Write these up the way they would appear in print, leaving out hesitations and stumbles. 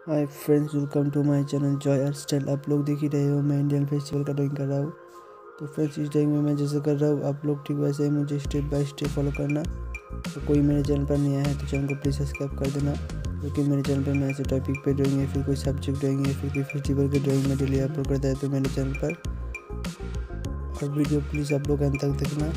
Hi friends, welcome to my channel Joy Art Style. आप लोग देख ही रहे हो मैं इंडियन फेस्टिवल का ड्राइंग कर रहा हूँ। तो फ्रेंड्स, इस ड्राइंग में मैं जैसे कर रहा हूँ आप लोग ठीक वैसे ही मुझे स्टेप बाय स्टेप फॉलो करना। तो कोई मेरे चैनल पर नया है तो चैनल को प्लीज़ सब्सक्राइब कर देना, क्योंकि मेरे चैनल पर मैं ऐसे टॉपिक पे ड्राइंग या फिर कोई सब्जेक्ट ड्राइंग या फिर कोई फेस्टिवल की ड्राइंग में डेली अपलोड करता है तो मेरे चैनल पर। और वीडियो प्लीज़ आप लोग अंत तक देखना।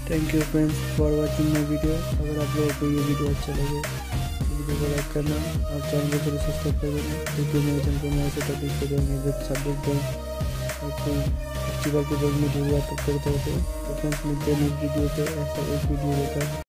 Thank you friends for watching my video. अगर आप लोगों को ये वीडियो अच्छा लगे तो वीडियो को लाइक करना और चैनल को जरूर सब्सक्राइब कर देना, क्योंकि मेरे चैनल पर मैं ऐसे टॉपिक पे देंगे जो सब्जेक्ट ड्राइंग और फेस्टिवल के ड्राइंग में जो हुआ तो करते होते हैं। तो फ्रेंड्स मिलते हैं नेक्स्ट वीडियो पे ऐसा एक वीडियो लेकर।